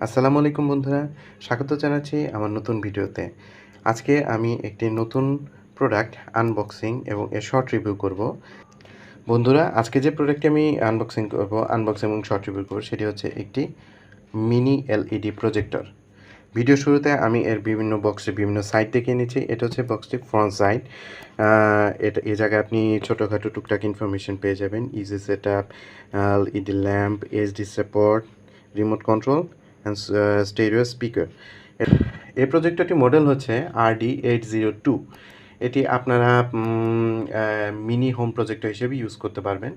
আসসালামু আলাইকুম বন্ধুরা, স্বাগত জানাচ্ছি আমার নতুন ভিডিওতে। আজকে আমি একটি নতুন প্রোডাক্ট আনবক্সিং এবং এর শর্ট রিভিউ করব। বন্ধুরা, আজকে যে প্রোডাক্টটি আমি আনবক্সিং এবং শর্ট রিভিউ করব সেটি হচ্ছে একটি মিনি এলইডি প্রজেক্টর। ভিডিও শুরুতে আমি এর বিভিন্ন সাইড দেখিয়ে নিচ্ছি। এটা হচ্ছে বক্সটির ফ্রন্ট সাইড। এই জায়গায় আপনি ছোটোখাটো টুকটাক ইনফরমেশন পেয়ে যাবেন। Easy setup, LED lamp, HD support, remote control and stereo speaker. এই প্রজেক্টরটি মডেল হচ্ছে RD802। এটি আপনারা মিনি হোম প্রজেক্টর হিসেবে ইউজ করতে পারবেন।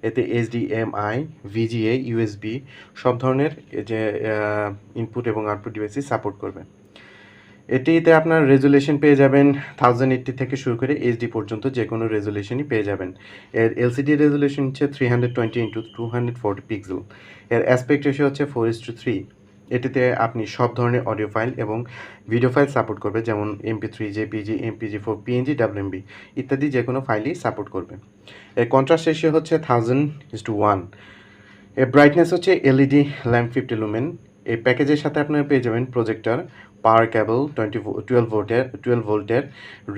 এতে HDMI, VGA, USB সব ধরনের যে ইনপুট এবং আউটপুট ডিভাইসই সাপোর্ট করবে। এটিতে আপনার রেজুলেশন পেয়ে যাবেন 1080 থেকে শুরু করে HD পর্যন্ত যে কোনো রেজুলেশনই পেয়ে যাবেন। এর LCD রেজুলেশন হচ্ছে 320x240 পিক্সেল। এর অ্যাসপেক্ট রেশিও হচ্ছে 4:3। এটিতে আপনি সব ধরনের অডিও ফাইল এবং ভিডিও ফাইল সাপোর্ট করবে, যেমন MP3, JPG, MPG4, PNG, WMV ইত্যাদি যে কোনো ফাইলই সাপোর্ট করবে। এর কন্ট্রাস্ট রেশিও হচ্ছে 1000:1। এর ব্রাইটনেস হচ্ছে LED ল্যাম্প 50 লুমেন। এই প্যাকেজের সাথে আপনারা পেয়ে যাবেন প্রজেক্টর, পাওয়ার কেবল, 12 ভোল্টের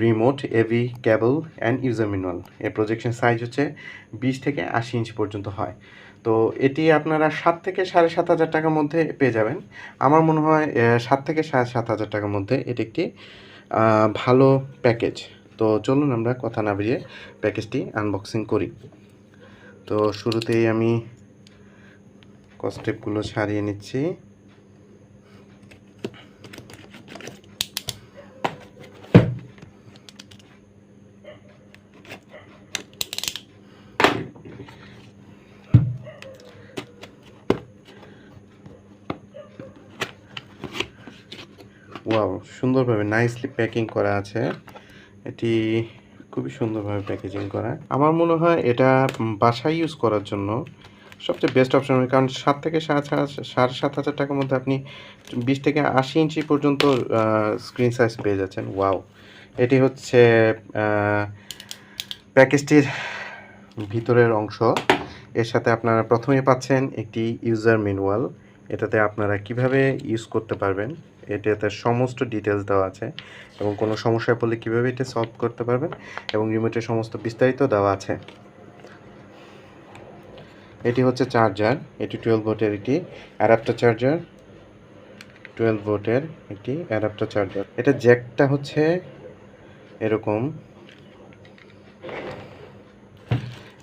remote, AV cable and user manual. এর প্রজেকশন সাইজ হচ্ছে 20 থেকে 80 ইঞ্চি পর্যন্ত হয়। তো এটি আপনারা 7 থেকে 7,500 টাকার মধ্যে পেয়ে যাবেন। আমার মনে হয় 7 থেকে 7,500 টাকার মধ্যে এটি একটি ভালো প্যাকেজ। তো চলুন আমরা কথা না বাড়িয়ে প্যাকেজটি আনবক্সিং করি। তো শুরুতেই আমি কস্টেপগুলো সারিয়ে নিচ্ছি। ওয়াও, সুন্দরভাবে নাইসলি প্যাকিং করা আছে। এটি খুবই সুন্দরভাবে প্যাকেজিং করা। আমার মনে হয় এটা বাসায় ইউজ করার জন্য সবচেয়ে বেস্ট অপশন হবে, কারণ 7 থেকে 7,500 টাকার মধ্যে আপনি 20 থেকে 80 ইঞ্চি পর্যন্ত স্ক্রিন সাইজ পেয়ে যাচ্ছেন। ওয়াও! এটি হচ্ছে প্যাকেজটির ভিতরের অংশ। এর সাথে আপনারা প্রথমেই পাচ্ছেন একটি ইউজার ম্যানুয়াল। এটাতে আপনারা কিভাবে ইউজ করতে পারবেন এটাতে সমস্ত ডিটেলস দেওয়া আছে, এবং কোনো সমস্যায় পড়লে কীভাবে এটা সলভ করতে পারবেন এবং রিমোটের সমস্ত বিস্তারিত দেওয়া আছে। এটি হচ্ছে চার্জার। এটি 12 ভোল্টের একটি অ্যাডাপ্টার চার্জার। 12 ভোল্টের একটি অ্যাডাপ্টার চার্জার। এটা জ্যাকটা হচ্ছে এরকম।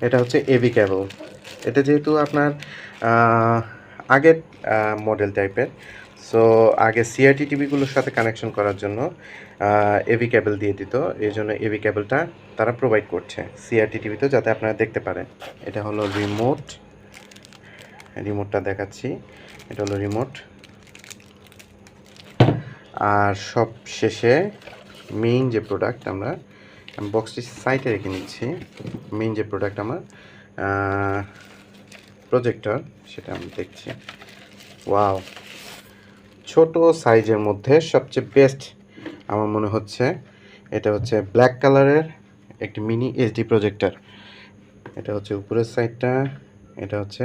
এটা হচ্ছে এভি কেবল। এটা যেহেতু আপনার আগের মডেল টাইপের, সো আগে সিআরটি টিভিগুলোর সাথে কানেকশন করার জন্য এভি কেবল দিয়ে দিত। এই জন্য এভি কেবলটা তারা প্রোভাইড করছে সিআরটি টিভিতে, যাতে আপনারা দেখতে পারেন। এটা হলো রিমোটটা দেখাচ্ছি। এটা হলো রিমোট। আর সব শেষে মেইন যে প্রোডাক্ট, আমি বক্সটি সাইডে রেখে নিচ্ছি। মেইন যে প্রোডাক্ট আমার প্রজেক্টর, সেটা আমি দেখছি। ওয়াও, ছোট সাইজের মধ্যে সবচেয়ে বেস্ট আমার মনে হচ্ছে এটা হচ্ছে ব্ল্যাক কালারের একটি মিনি এইচডি প্রজেক্টর। এটা হচ্ছে উপরের সাইডটা, এটা হচ্ছে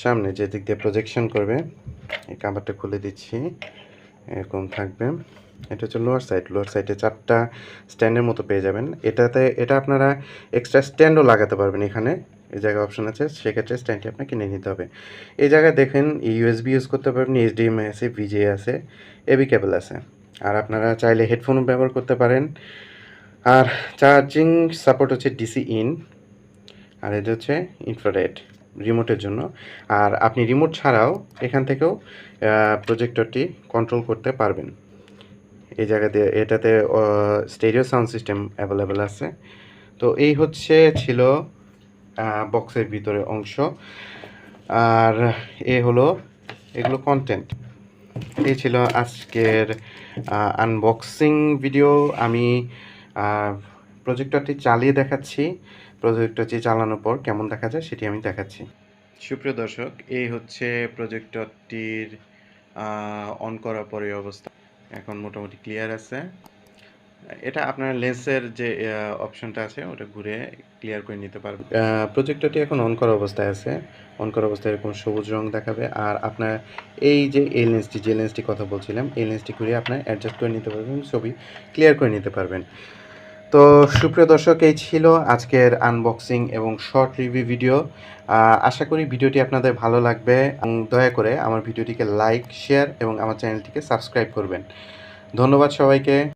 সামনে যে দিক দিয়ে প্রজেকশন করবে। এই কাভারটা খুলে দিচ্ছি, এরকম থাকবে। এটা হচ্ছে লোয়ার সাইডে 4টা স্ট্যান্ডের মতো পেয়ে যাবেন। এটা আপনারা এক্সট্রা স্ট্যান্ডও লাগাতে পারবেন। এখানে এই জায়গায় অপশন আছে, সেক্ষেত্রে স্ট্যান্ডটি আপনাকে কিনে নিতে হবে। এই জায়গায় দেখেন ইউএসবি ইউজ করতে পারবেন, HDMI আছে, VGA আছে, এবি কেবল আছে। আর আপনারা চাইলে হেডফোনও ব্যবহার করতে পারেন। আর চার্জিং সাপোর্ট হচ্ছে ডিসি ইন। আর এটা হচ্ছে ইনফ্রারেড রিমোটের জন্য। আর আপনি রিমোট ছাড়াও এখান থেকেও প্রজেক্টরটি কন্ট্রোল করতে পারবেন। এই জায়গাতে এটাতে স্টেরিও সাউন্ড সিস্টেম অ্যাভেলেবেল আছে। তো এই ছিল বক্সের ভিতরে অংশ। আর এগুলো কন্টেন্ট। এই ছিল আজকের আনবক্সিং ভিডিও। আমি প্রজেক্টরটি চালিয়ে দেখাচ্ছি। প্রজেক্টরটি চালানোর পর কেমন দেখা যায় সেটি আমি দেখাচ্ছি। সুপ্রিয় দর্শক, এই হচ্ছে প্রজেক্টরটির অন করার পরে অবস্থা। এখন মোটামুটি ক্লিয়ার আছে। এটা আপনার লেন্সের যে অপশনটা আছে ওটা ঘুরে ক্লিয়ার করে নিতে পারবেন। প্রজেক্টরটি এখন অন করা অবস্থায় আছে। অন করা অবস্থায় এরকম সবুজ রং দেখাবে। আর আপনার এই যে এই লেন্সটি, যে লেন্সটির কথা বলছিলাম, এই লেন্সটি ঘুরিয়ে আপনার অ্যাডজাস্ট করে নিতে পারবেন, ছবি ক্লিয়ার করে নিতে পারবেন। তো সুপ্রিয় দর্শক, এই ছিল আজকের আনবক্সিং এবং শর্ট রিভিউ ভিডিও। আশা করি ভিডিওটি আপনাদের ভালো লাগবে এবং দয়া করে আমার ভিডিওটিকে লাইক, শেয়ার এবং আমার চ্যানেলটিকে সাবস্ক্রাইব করবেন। ধন্যবাদ সবাইকে।